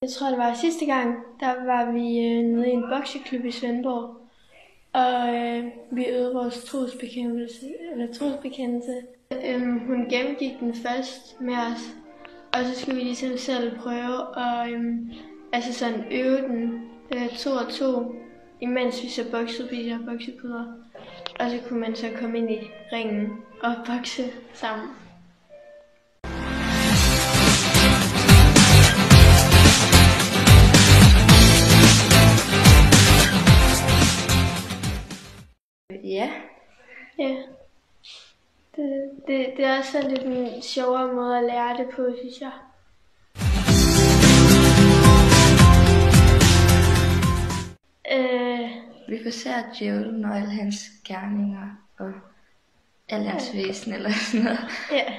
Jeg tror, det var sidste gang, der var vi nede i en bokseklub i Svendborg, og vi øvede vores trosbekendelse. Hun gennemgik den først med os, og så skulle vi ligesom selv prøve at sådan øve den 2 og 2, imens vi så boksede på de her boksepuder. Og så kunne man så komme ind i ringen og bokse sammen. Ja. Ja. Det er også sådan lidt en sjovere måde at lære det på, synes jeg. Vi forser djævlen og alle hans gerninger og alle hans væsen eller sådan noget. Ja.